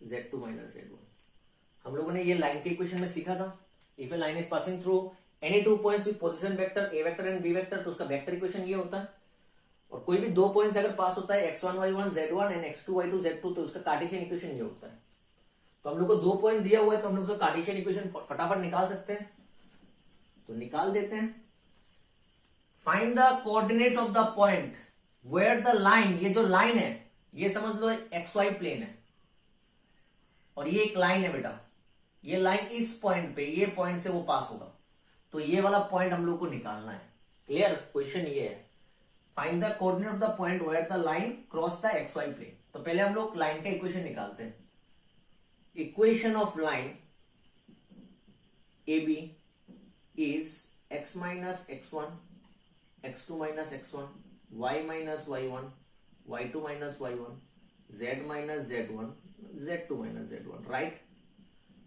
z2 minus z1। हम लोगों ने ये line के इक्वेशन में सीखा था। If a line is passing through any 2 points with position vector a vector and b vector, तो उसका वेक्टर इक्वेशन ये होता है। और कोई भी 2 पॉइंट्स अगर पास होता है x1 y1 z1 and x2 y2 z2, तो उसका कार्टेशियन इक्वेशन ये होता है। तो हम लोग को 2 पॉइंट दिया हुआ है, तो हम लोग उसका कार्टेशियन इक्वेशन फटाफट निकाल सकते हैं। तो निकाल देते हैं। Find the coordinates of the point where the line, ये जो लाइन है ये समझ लो एक्स वाई प्लेन है और ये एक लाइन है बेटा। ये लाइन इस पॉइंट पे, ये पॉइंट से वो पास होगा, तो ये वाला पॉइंट हम लोग को निकालना है। क्लियर? क्वेश्चन ये है find the coordinate of the point where the line cross the x y plane. तो पहले हम लोग लाइन का इक्वेशन निकालते हैं। Equation of line a b is x minus x1, x2 minus x1, y minus y1, y2 minus y1, z minus z1, z2 minus z1। Right?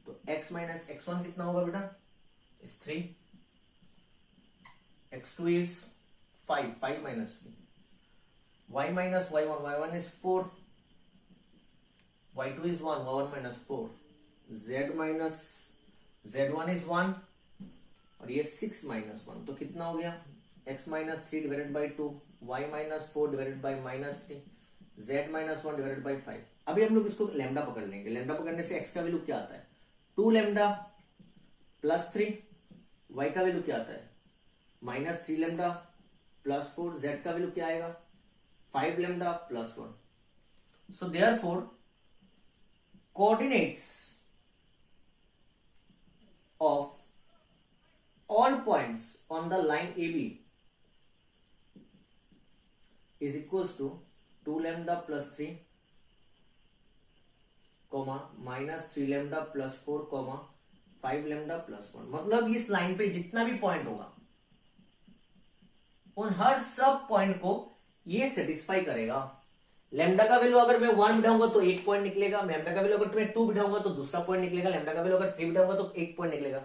तो x minus x1 कितना होगा बेटा? Is 3, x2 is 5, 5 minus 3, y minus y1, y1 is 4, y2 is 1, y1 minus 4, z minus z1 is 1 और ये 6 minus 1। तो कितना हो गया? x minus 3 divided by 2, y minus 4 divided by minus 3, z minus 1 divided by 5। अभी हम लोग इसको लैम्डा पकड़ लेंगे। लैम्डा पकड़ने से x का वैल्यू क्या आता है? 2 लैम्डा प्लस 3, y का वैल्यू क्या आता है? माइनस 3 लैम्डा प्लस 4, z का वैल्यू क्या आएगा? 5 lambda plus 1। So therefore coordinates of all points on the line AB is equals to 2 lambda plus 3 comma -3 lambda plus 4 comma 5 lambda plus 1। मतलब इस line पे जितना भी पॉइंट होगा उन हर सब पॉइंट को ये सेटिस्फाई करेगा। लैम्डा का वैल्यू अगर मैं 1 बिठाऊंगा तो एक पॉइंट निकलेगा, लैम्डा का वैल्यू अगर मैं 2 बिठाऊंगा तो दूसरा पॉइंट निकलेगा, लैम्डा का वैल्यू अगर 3 बिठाऊंगा तो एक पॉइंट निकलेगा।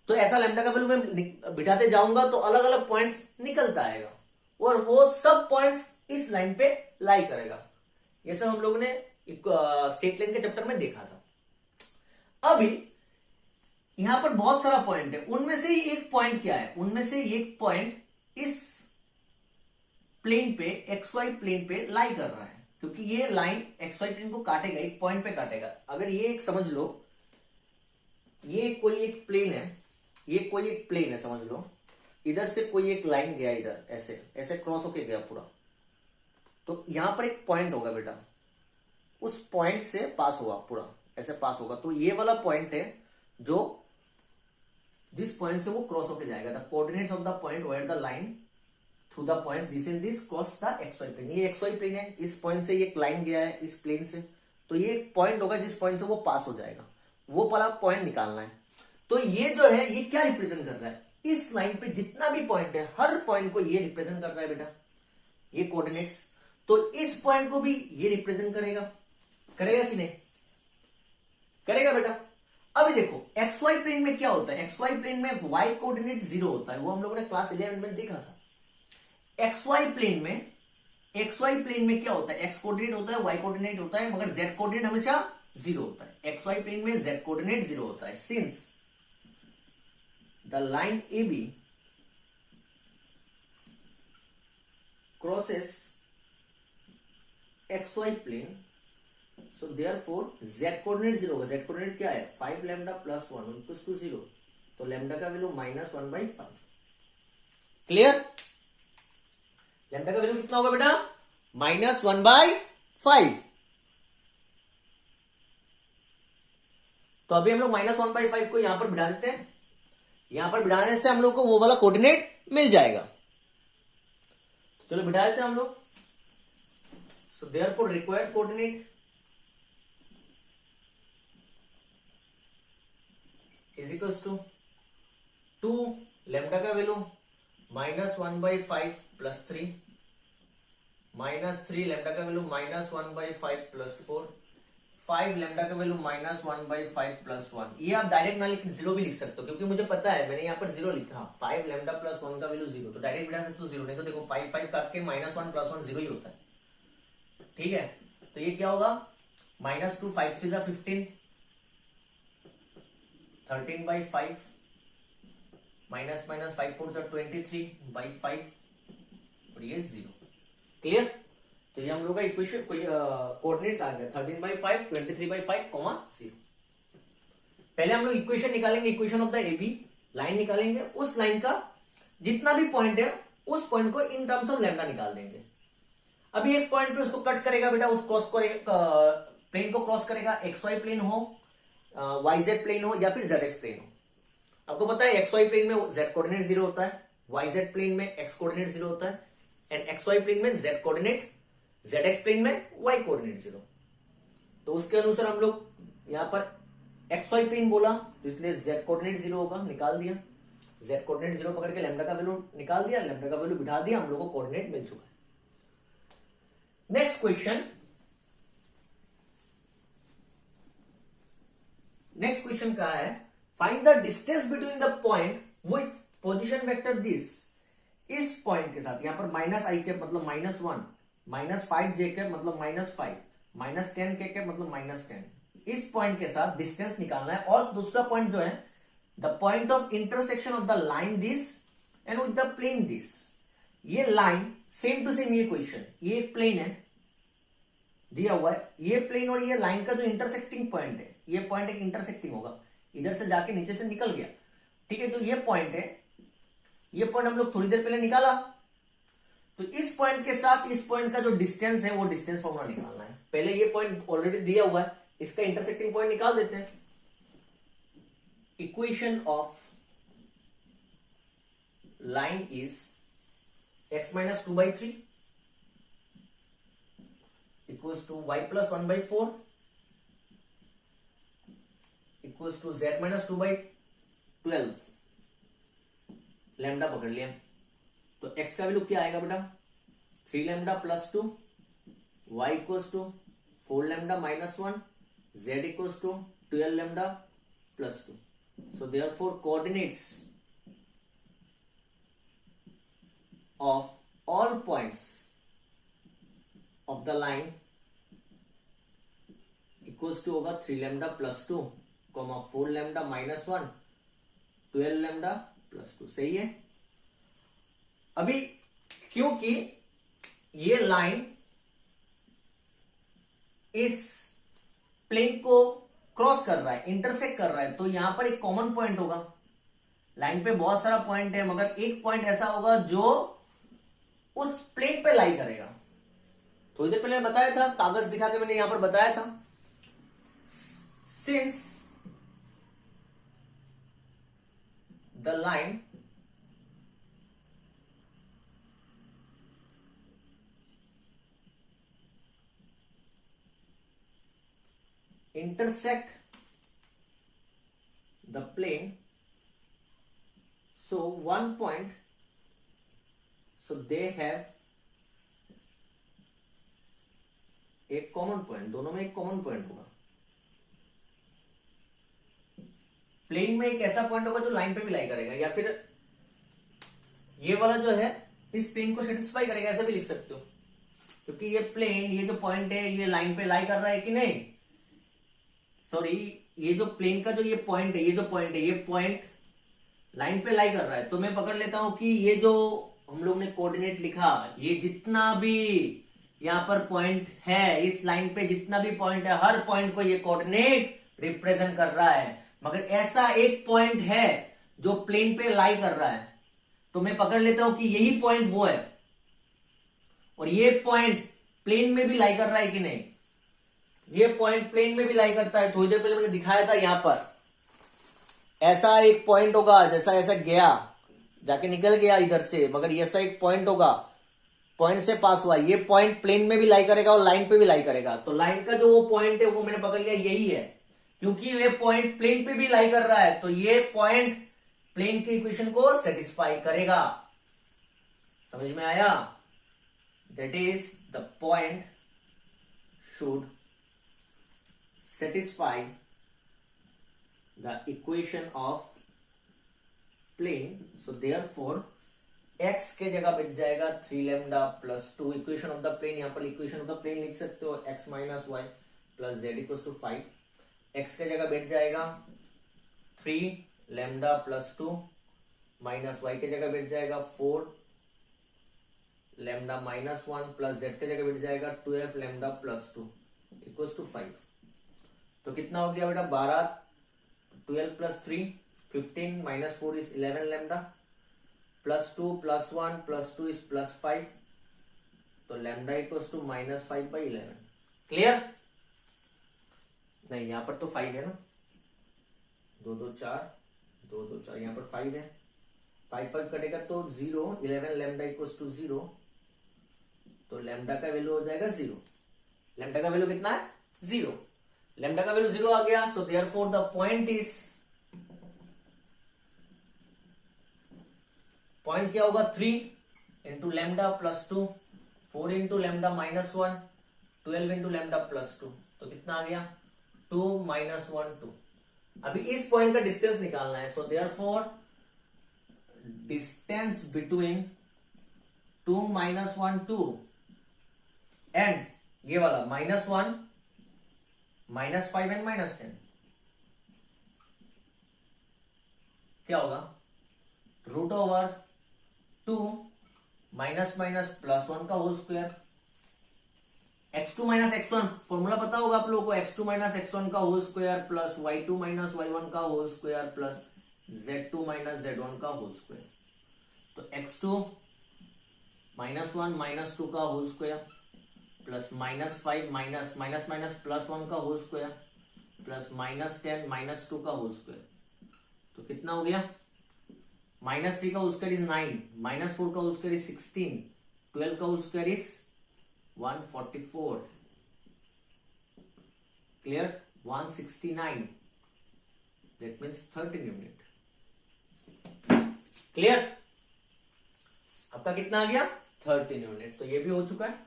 तो ऐसा लैम्डा का वैल्यू मैं बिठाते जाऊंगा तो अलग अलग पॉइंट्स निकलता आएगा और वो सब पॉइंट्स इस लाइन पे लाई करेगा। ये सब हम लोगों ने स्ट्रेट लाइन के चैप्टर में देखा था। अभी यहां पर बहुत सारा पॉइंट है, उनमें से एक पॉइंट क्या है, उनमें से एक पॉइंट इस प्लेन पे XY प्लेन पे लाई कर रहा है, क्योंकि ये लाइन XY प्लेन को काटेगा, एक पॉइंट पे काटेगा। अगर ये एक समझ लो, ये कोई एक प्लेन है, ये कोई एक प्लेन है समझ लो, इधर से कोई एक लाइन गया, इधर ऐसे ऐसे क्रॉस होके गया पूरा, तो यहां पर एक पॉइंट होगा बेटा, उस पॉइंट से पास होगा, पूरा ऐसे पास होगा। तो ये वाला पॉइंट है जो जिस पॉइंट से वो क्रॉस होके जाएगा। The coordinates of the point where the line through the point this and this cross the XY plane. ये XY प्लेन है, इस पॉइंट से एक लाइन गया है इस प्लेन से, तो ये एक पॉइंट होगा जिस पॉइंट से वो पास हो जाएगा, वो वाला पॉइंट निकालना है। तो ये जो है ये क्या रिप्रेजेंट कर रहा है, इस लाइन पे जितना भी पॉइंट है हर पॉइंट को ये रिप्रेजेंट कर रहा है बेटा, ये कोऑर्डिनेट्स। तो इस पॉइंट को भी ये रिप्रेजेंट करेगा, करेगा कि नहीं करेगा बेटा। अभी देखो XY प्लेन में क्या होता है, XY प्लेन में Y कोऑर्डिनेट 0 होता है, वो हम लोगों ने क्लास 11 में देखा था। XY प्लेन में क्या होता है, X कोऑर्डिनेट होता है, Y कोऑर्डिनेट होता है, मगर Z कोऑर्डिनेट हमेशा 0 होता है। XY प्लेन में Z कोऑर्डिनेट 0 होता है। Since the line AB crosses XY plane, so therefore Z coordinate 0 होगा। Z कोऑर्डिनेट क्या है, 5 लैम्डा प्लस 1 इक्वल्स टू 0, तो लैम्डा का वैल्यू -1/5। क्लियर, लैम्डा का वैल्यू कितना होगा बेटा, -1/5। तो अभी हम लोग -1/5 को यहां पर बिठा देते हैं, यहां पर बिठाने से हम लोग को वो वाला कोऑर्डिनेट मिल जाएगा। तो चलो बिठा देते हैं हम लोग। So therefore required coordinate is equals to 2 lambda का वैल्यू -1/5 प्लस 3, -3 लैम्डा का वैल्यू -1/5 प्लस 4, 5 लैम्डा का वैल्यू -1/5 प्लस 1। ये आप डायरेक्ट ना लिख 0 भी लिख सकते हो, क्योंकि मुझे पता है मैंने यहाँ पर 0 लिखा, 5 लैम्डा प्लस 1 का वैल्यू 0, तो डायरेक्ट बिठा सकते हो 0, नहीं तो देखो 5 काट के -1 प्लस 1 0 ही होता है। ठीक है, तो ये क्या होगा, -2 5 3 15, 13/5 -5 4 23/5 और ये 0। क्लियर, तो ये हम लोग का इक्वेशन कोऑर्डिनेट्स आ गया 13/5 23/5 0। पहले हम लोग इक्वेशन निकालेंगे, equation of the AB line निकालेंगे, उस लाइन का जितना भी पॉइंट है उस पॉइंट को इन टर्म्स ऑफ लैम्डा निकाल देंगे। अभी एक पॉइंट पे उसको कट करेगा बेटा, उस क्रॉस प्लेन को क्रॉस करेगा, XY प्लेन हो, YZ प्लेन हो या फिर ZX प्लेन हो। आपको पता है XY प्लेन में Z कोऑर्डिनेट 0 होता है, YZ प्लेन में X कोऑर्डिनेट 0 होता है, एंड XY प्लेन में Z कोऑर्डिनेट, ZX प्लेन में Y कोऑर्डिनेट 0। तो उसके अनुसार हम लोग यहाँ पर XY प्लेन बोला तो इसलिए Z कोऑर्डिनेट 0 होगा, निकाल दिया, Z कोऑर्डिनेट 0 पकड़ के लैम्डा का वैल्यू निकाल दिया, लैम्डा का वैल्यू बिठा दिया, हम लोग को कोऑर्डिनेट मिल चुका है। नेक्स्ट क्वेश्चन, नेक्स्ट क्वेश्चन क्या है, find the distance between the point with position vector this. इस पॉइंट के साथ यहां पर -i कैप मतलब -1, -5j कैप मतलब -5, -10 k कैप मतलब -10, इस पॉइंट के साथ डिस्टेंस निकालना है। और दूसरा पॉइंट जो है the point of intersection of the line this and with the plane this. ये लाइन सेम टू सेम, ये क्वेश्चन, ये एक प्लेन है दिया हुआ है, ये प्लेन और ये लाइन का जो इंटरसेक्टिंग पॉइंट है, ये पॉइंट एक इंटरसेक्टिंग होगा, इधर से जाके नीचे से निकल गया। ठीक है, जो ये पॉइंट है, ये पॉइंट हम लोग थोड़ी देर पहले निकाला, तो इस पॉइंट के साथ इस पॉइंट का जो डिस्टेंस है वो डिस्टेंस फॉर्मूला निकालना है। पहले ये पॉइंट ऑलरेडी दिया हुआ है, इसका इंटरसेक्टिंग पॉइंट निकाल देते हैं। Equation of line is x - 2/3 equals to y + 1/4 equals to z minus 2/12 lambda पकड़ लिया। तो x का वैल्यू क्या आएगा बेटा 3 lambda plus 2, y equals to 4 lambda minus 1, z equals to 12 lambda plus 2। So therefore coordinates of all points of the line equals to होगा 3 lambda plus 2, 4 lambda minus 1, 12 lambda plus 2। सही है। अभी क्योंकि ये लाइन इस प्लेन को cross कर रहा है, इंटरसेक्ट कर रहा है, तो यहां पर एक कॉमन पॉइंट होगा। लाइन पे बहुत सारा पॉइंट है मगर एक पॉइंट ऐसा होगा जो उस प्लेन पे लाई करेगा। थोड़ी देर पहले बताया था, कागज दिखा के मैंने यहां पर बताया था, since the line intersect the plane, so one point, so they have एक कॉमन पॉइंट, दोनों में एक कॉमन पॉइंट होगा। प्लेन में एक ऐसा पॉइंट होगा जो लाइन पे भी लाई करेगा, या फिर ये वाला जो है इस प्लेन को सेटिस्फाई करेगा, ऐसा भी लिख सकते हो, क्योंकि ये प्लेन, ये जो पॉइंट है ये लाइन पे लाई कर रहा है कि नहीं, सॉरी ये जो प्लेन का जो ये पॉइंट है, ये जो पॉइंट है, ये पॉइंट लाइन पे लाई कर रहा है। तो मैं पकड़ लेता हूं कि ये जो हम लोग ने कोऑर्डिनेट लिखा, ये जितना भी यहां पर पॉइंट है इस लाइन पे, जितना भी पॉइंट है, हर पॉइंट को ये कोऑर्डिनेट रिप्रेजेंट कर रहा है। मगर ऐसा एक पॉइंट है जो प्लेन पे लाई कर रहा है, तो मैं पकड़ लेता हूं कि यही पॉइंट वो है, और ये पॉइंट प्लेन में भी लाई कर रहा है कि नहीं। ये पॉइंट प्लेन में भी लाई करता है। थोड़ी देर पहले मैंने दिखाया था, यहां पर ऐसा एक पॉइंट होगा, जैसा ऐसा गया, जाके निकल गया इधर से, मगर ऐसा एक पॉइंट होगा, पॉइंट से पास हुआ, ये पॉइंट प्लेन में भी लाई करेगा और लाइन पे भी लाई करेगा। तो लाइन का जो वो पॉइंट है वो मैंने पकड़ लिया यही है, क्योंकि ये पॉइंट प्लेन पे भी लाई कर रहा है, तो ये पॉइंट प्लेन के इक्वेशन को सेटिस्फाई करेगा। समझ में आया? That is the point should satisfy the equation of plane, so therefore x के जगह बैठ जाएगा 3 lambda plus 2, equation of the plane, यहां पर इक्वेशन ऑफ द प्लेन लिख सकते हो x minus y plus z equal to 5। x के जगह बैठ जाएगा 3 लैम्डा प्लस 2 माइनस वाई के जगह बैठ जाएगा 4 लैम्डा माइनस 1 प्लस जेड के जगह बैठ जाएगा 12 लैम्डा प्लस 2 इक्वल टू 5। तो कितना हो गया बेटा 12, 12 plus 3 15 minus 4 is 11 lambda plus 2 plus 1 plus 2 is plus 5, तो lambda equals to minus 5/11। Clear? नहीं, यहां पर तो 5 है ना, 2 2 4 2 2 4, यहां पर 5 है, 5 5 कटेगा तो 0, 11 लैम्डा इक्वल्स टू 0, तो लैम्डा का वैल्यू हो जाएगा 0। लैम्डा का वैल्यू कितना है 0, लैम्डा का वैल्यू 0 आ गया। So therefore the point is, point क्या होगा 3 into lambda plus 2, 4 into lambda minus 1, 12 into lambda plus 2, तो कितना आ गया 2 माइनस 1 2। अभी इस पॉइंट का डिस्टेंस निकालना है। So therefore distance between 2 minus 1 2 and ये वाला माइनस 1 माइनस 5 एंड माइनस 10 क्या होगा root over 2 minus minus plus 1 का whole square, x2 minus x1 formula पता होगा आप लोगों को, x2 माइनस x1 का whole square plus y2 minus y1 का whole square plus z2 minus z1 का होल स्क्वायर। तो x2 माइनस 1 माइनस 2 का whole square plus minus 5 minus minus minus plus 1 का whole square plus minus 10 minus 2 का whole square, तो कितना हो गया माइनस 3 का होल स्क्वायर इज 9, माइनस 4 का होल स्क्वायर इज 16, 12 का whole square is 144। Clear? 169 that means 13 unit. Clear? आपका कितना आ गया? 13 यूनिट। तो ये भी हो चुका है।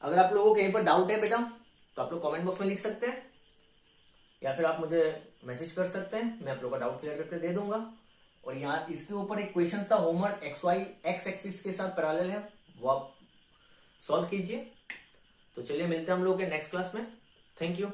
अगर आप लोगों को कहीं पर डाउट है बेटा तो आप लोग कमेंट बॉक्स में लिख सकते हैं या फिर आप मुझे मैसेज कर सकते हैं, मैं आप लोगों का डाउट क्लियर करके दे दूंगा। और यहाँ इसके ऊपर एक क्वेश्चन था होमवर्क, एक्स एक्सिस के साथ पैरेलल है, वो आप सॉल्व कीजिए। तो चलिए मिलते हैं हम लोग के नेक्स्ट क्लास में। Thank you.